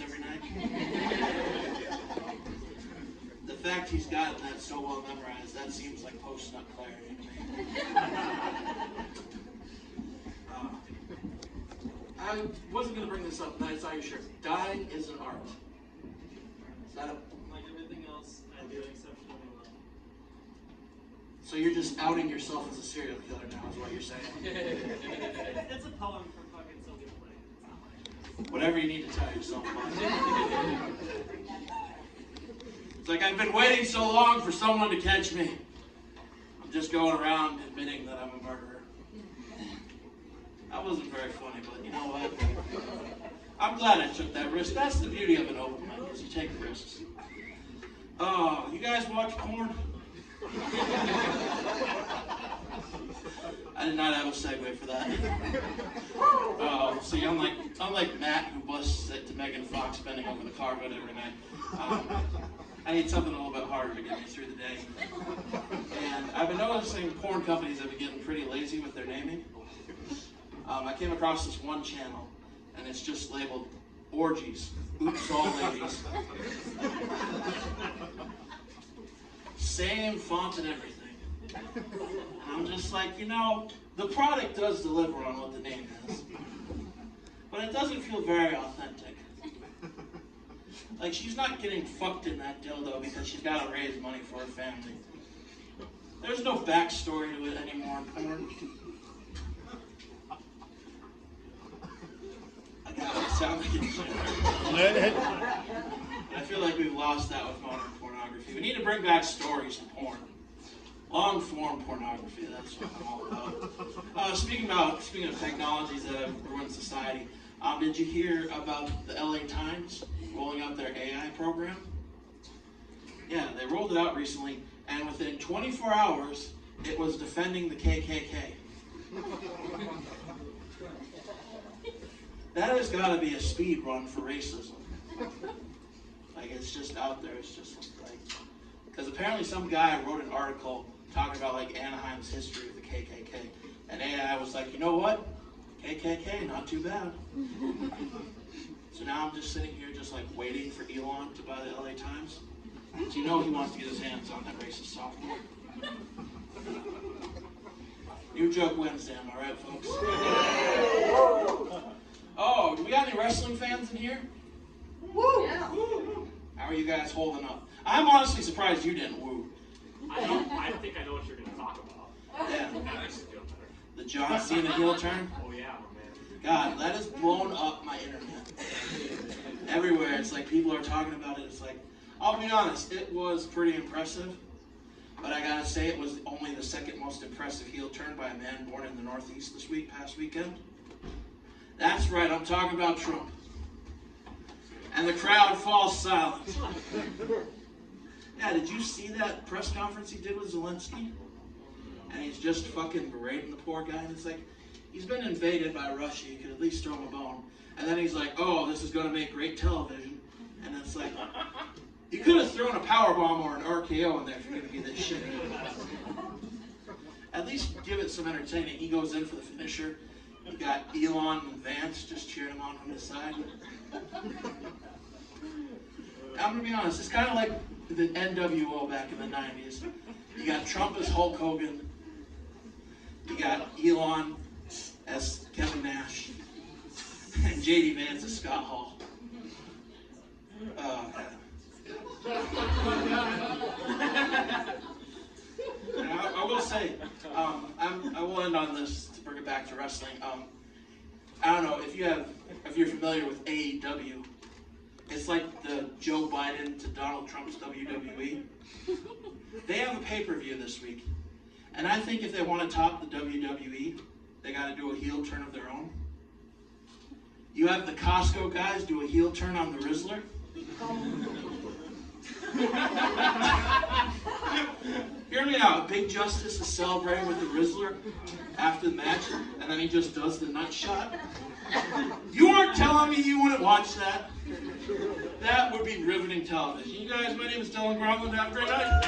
every night. The fact he's gotten that so well memorized, that seems like post-nut clarity to me. I wasn't going to bring this up, but I saw your shirt. Dying is an art. Is that a... Like everything else, I do exceptionally well. So you're just outing yourself as a serial killer now, is what you're saying? It's a poem from fucking Sylvia Plath. It's not mine. Whatever you need to tell yourself, bud. It's like, I've been waiting so long for someone to catch me. I'm just going around admitting that I'm a murderer. That wasn't very funny, but you know what? I'm glad I took that risk. That's the beauty of an open mic, is you take risks. Oh, you guys watch porn? I did not have a segue for that. See, unlike Matt, who busts it to Megan Fox bending over the carpet every night, I need something a little bit harder to get me through the day. And I've been noticing porn companies have been getting pretty lazy with their naming. I came across this one channel, and it's just labeled Orgies. Oops, all ladies. Same font and everything. And I'm just like, you know, the product does deliver on what the name is, but it doesn't feel very authentic. Like, she's not getting fucked in that dildo because she's got to raise money for her family. There's no backstory to it anymore in porn. I gotta sound like it's I feel like we've lost that with modern pornography. We need to bring back stories in porn. Long-form pornography, that's what I'm all about. Speaking of technologies that have ruined society, did you hear about the LA Times rolling out their AI program? Yeah, they rolled it out recently, and within 24 hours, it was defending the KKK. That has got to be a speed run for racism. Like, it's just out there. It's just like, because apparently some guy wrote an article talking about like Anaheim's history with the KKK, and AI was like, you know what? KKK, not too bad. So now I'm just sitting here, just like waiting for Elon to buy the LA Times. So you know he wants to get his hands on that racist software. New joke Wednesday, am I right, folks? Oh, do we got any wrestling fans in here? Woo! Yeah. Woo. How are you guys holding up? I'm honestly surprised you didn't woo. I think I know what you're going to talk about. Yeah. That makes me feel better. The John Cena heel turn? Oh yeah, my man. God, that has blown up my internet. Everywhere, it's like people are talking about it. It's like, I'll be honest, it was pretty impressive. But I gotta say, it was only the second most impressive heel turn by a man born in the Northeast past weekend. That's right, I'm talking about Trump. And the crowd falls silent. Yeah, did you see that press conference he did with Zelensky? And he's just fucking berating the poor guy. And it's like, he's been invaded by Russia. You could at least throw him a bone. And then he's like, oh, this is going to make great television. And it's like, you could have thrown a powerbomb or an RKO in there if you're going to be this shit. At least give it some entertainment. He goes in for the finisher. You got Elon and Vance just cheering him on from the side. I'm going to be honest, it's kind of like the NWO back in the 90s. You got Trump as Hulk Hogan. You got Elon as Kevin Nash. And J.D. Vance as Scott Hall. Oh, man. I will say, I will end on this to bring it back to wrestling. I don't know if you're familiar with AEW. It's like the Joe Biden to Donald Trump's WWE. They have a pay-per-view this week, and I think if they want to top the WWE, they got to do a heel turn of their own. You have the Costco guys do a heel turn on the Rizzler. Hear me out. Big Justice is celebrating with the Rizzler after the match, and then he just does the nut shot. You aren't telling me you wouldn't watch that? That would be riveting television. You guys, my name is Dylan Gromlin. Have a great night.